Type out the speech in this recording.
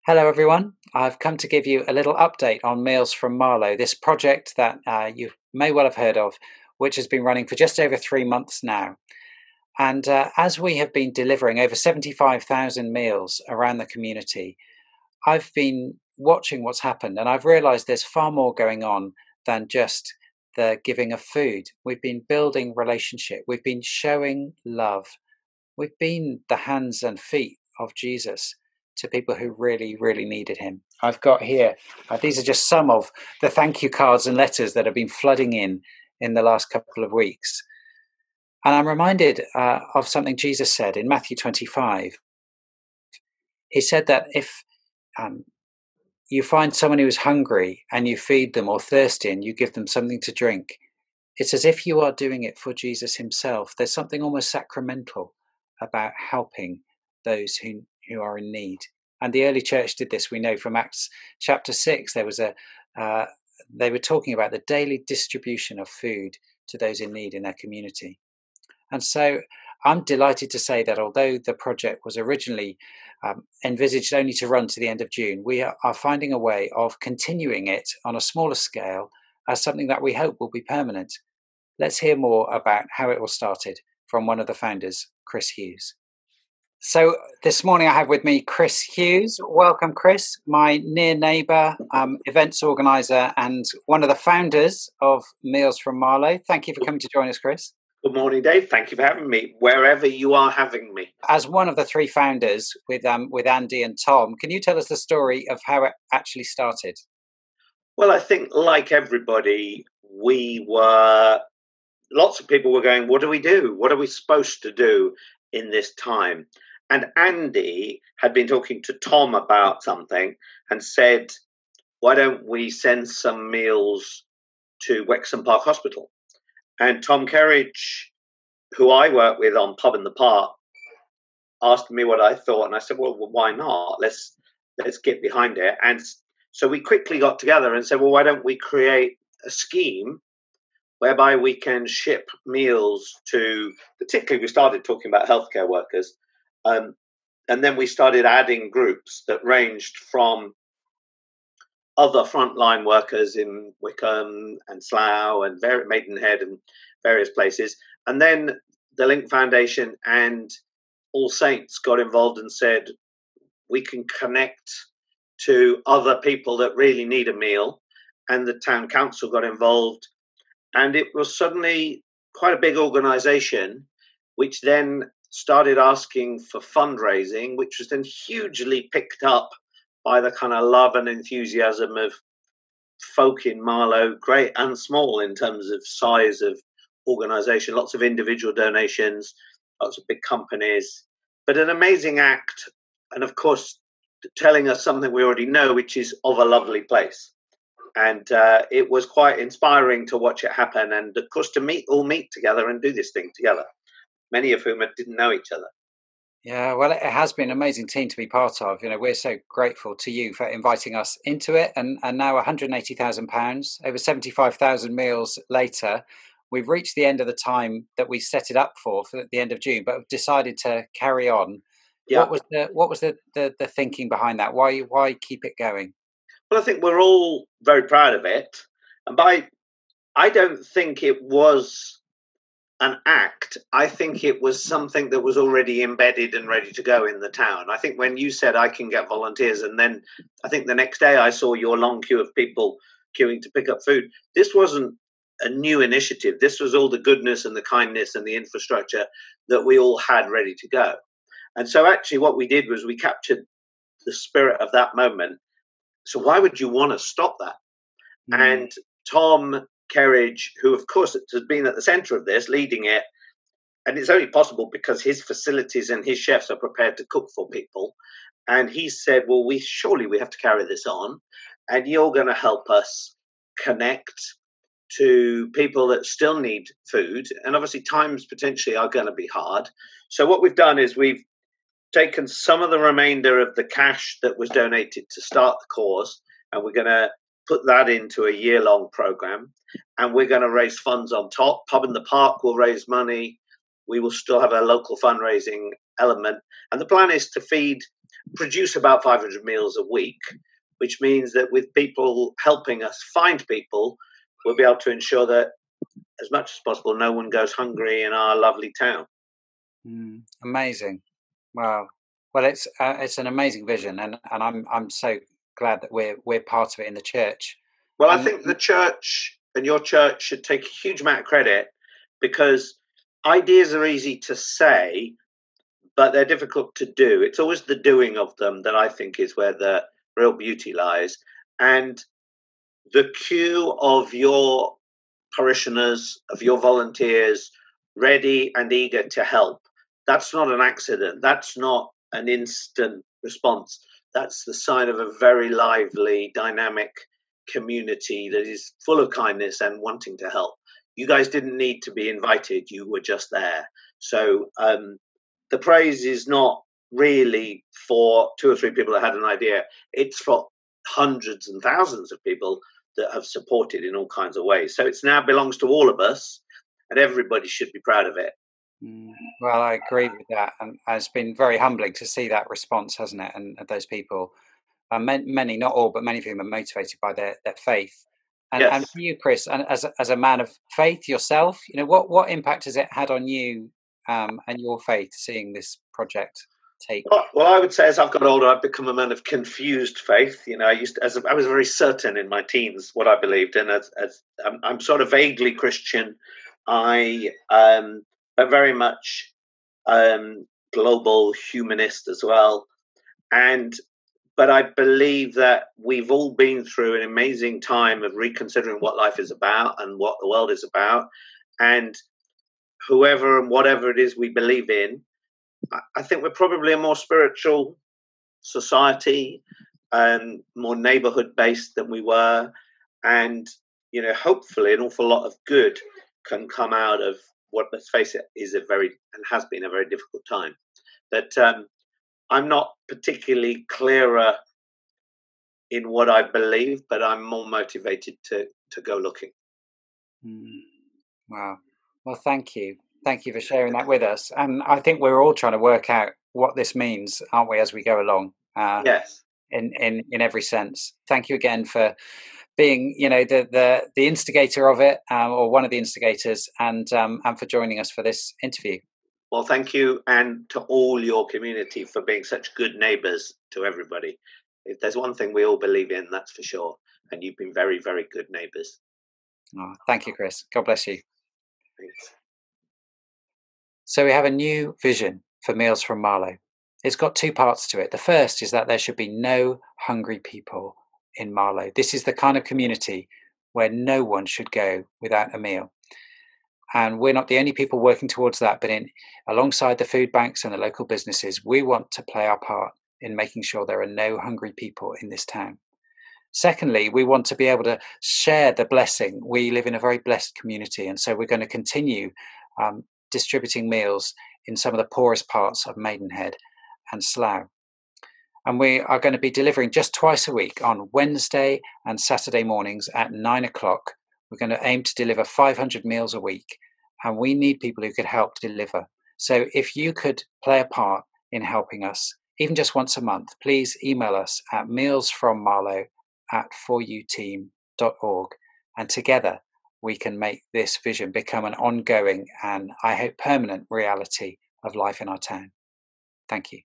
Hello, everyone. I've come to give you a little update on Meals from Marlow, this project that you may well have heard of, which has been running for just over 3 months now. And as we have been delivering over 75,000 meals around the community, I've been watching what's happened and I've realized there's far more going on than just the giving of food. We've been building relationship, we've been showing love, we've been the hands and feet of Jesus to people who really, really needed him. I've got here, these are just some of the thank you cards and letters that have been flooding in the last couple of weeks. And I'm reminded of something Jesus said in Matthew 25. He said that if um, you find someone who is hungry and you feed them, or thirsty and you give them something to drink, it's as if you are doing it for Jesus himself. There's something almost sacramental about helping those who are in need. And the early church did this. We know from Acts chapter 6, there was they were talking about the daily distribution of food to those in need in their community. And so I'm delighted to say that although the project was originally envisaged only to run to the end of June, we are finding a way of continuing it on a smaller scale as something that we hope will be permanent. Let's hear more about how it all started from one of the founders, Chris Hughes. So this morning I have with me Chris Hughes. Welcome, Chris, my near neighbour, events organiser and one of the founders of Meals from Marlow. Thank you for coming to join us, Chris. Good morning, Dave. Thank you for having me, wherever you are having me. As one of the three founders with Andy and Tom, can you tell us the story of how it actually started? Well, I think like everybody, lots of people were going, what do we do? What are we supposed to do in this time? And Andy had been talking to Tom about something and said, why don't we send some meals to Wexham Park Hospital? And Tom Kerridge, who I work with on Pub in the Park, asked me what I thought, and I said, well, why not? Let's get behind it. And so we quickly got together and said, well, why don't we create a scheme whereby we can ship meals to, particularly we started talking about healthcare workers, and then we started adding groups that ranged from other frontline workers in Wickham and Slough and Maidenhead and various places. And then the Link Foundation and All Saints got involved and said, we can connect to other people that really need a meal. And the town council got involved. And it was suddenly quite a big organisation, which then started asking for fundraising, which was then hugely picked up by the kind of love and enthusiasm of folk in Marlow, great and small in terms of size of organisation, lots of individual donations, lots of big companies, but an amazing act. And of course, telling us something we already know, which is of a lovely place. And it was quite inspiring to watch it happen. And of course, to all meet together and do this thing together, many of whom didn't know each other. Yeah, well, it has been an amazing team to be part of. You know, we're so grateful to you for inviting us into it. And now £180,000, over 75,000 meals later, we've reached the end of the time that we set it up for the end of June, but have decided to carry on. Yeah. What was the thinking behind that? Why keep it going? Well, I think we're all very proud of it. And I don't think it was an act. I think it was something that was already embedded and ready to go in the town. I think when you said I can get volunteers, and then I think the next day I saw your long queue of people queuing to pick up food. This wasn't a new initiative. This was all the goodness and the kindness and the infrastructure that we all had ready to go. And so actually what we did was we captured the spirit of that moment. So why would you want to stop that? And Tom Kerridge, who of course has been at the centre of this, leading it, and it's only possible because his facilities and his chefs are prepared to cook for people. And he said, well, we have to carry this on, and you're going to help us connect to people that still need food. And obviously times potentially are going to be hard. So what we've done is we've taken some of the remainder of the cash that was donated to start the cause, and we're going to put that into a year-long program, and we're going to raise funds on top. Pub in the Park will raise money. We will still have a local fundraising element, and the plan is to feed produce about 500 meals a week, which means that with people helping us find people, we'll be able to ensure that as much as possible, no one goes hungry in our lovely town. Amazing. Wow. Well, it's an amazing vision, and I'm so glad that we're part of it in the church. Well, I And think the church and your church should take a huge amount of credit, because ideas are easy to say, but they're difficult to do. It's always the doing of them that I think is where the real beauty lies. And the queue of your parishioners, of your volunteers, ready and eager to help, that's not an accident. That's not an instant response. That's the sign of a very lively, dynamic community that is full of kindness and wanting to help. You guys didn't need to be invited, you were just there. So the praise is not really for two or three people that had an idea, it's for hundreds and thousands of people that have supported in all kinds of ways. So it now belongs to all of us, and everybody should be proud of it. Well, I agree with that, and it's been very humbling to see that response, hasn't it? And those people, many, not all, but many of them are motivated by their faith. And Yes. for you, Chris, and as a man of faith yourself, what impact has it had on you and your faith, seeing this project take? Well, I would say as I've got older, I've become a man of confused faith. I was very certain in my teens what I believed, and as I'm sort of vaguely Christian, I but very much global humanist as well. But I believe that we've all been through an amazing time of reconsidering what life is about and what the world is about, and whoever and whatever it is we believe in, I think we're probably a more spiritual society and more neighborhood based than we were. And, hopefully an awful lot of good can come out of what, let's face it, is a very, and has been a very difficult time. That I'm not particularly clearer in what I believe, but I'm more motivated to go looking. Wow. Well, thank you. Thank you for sharing that with us. And I think we're all trying to work out what this means, aren't we, as we go along, Yes. in every sense. Thank you again for being, the instigator of it, or one of the instigators, and for joining us for this interview. Well, thank you, and to all your community for being such good neighbours to everybody. If there's one thing we all believe in, that's for sure. And you've been very, very good neighbours. Oh, thank you, Chris. God bless you. Thanks. So we have a new vision for Meals from Marlow. It's got two parts to it. The first is that there should be no hungry people in Marlow. This is the kind of community where no one should go without a meal. And we're not the only people working towards that, but alongside the food banks and the local businesses, we want to play our part in making sure there are no hungry people in this town. Secondly, we want to be able to share the blessing. We live in a very blessed community, and so we're going to continue distributing meals in some of the poorest parts of Maidenhead and Slough. And we are going to be delivering just twice a week on Wednesday and Saturday mornings at 9 o'clock. We're going to aim to deliver 500 meals a week, and we need people who could help deliver. So if you could play a part in helping us, even just once a month, please email us at mealsfrommarlow@4uteam.org, and together we can make this vision become an ongoing and, I hope, permanent reality of life in our town. Thank you.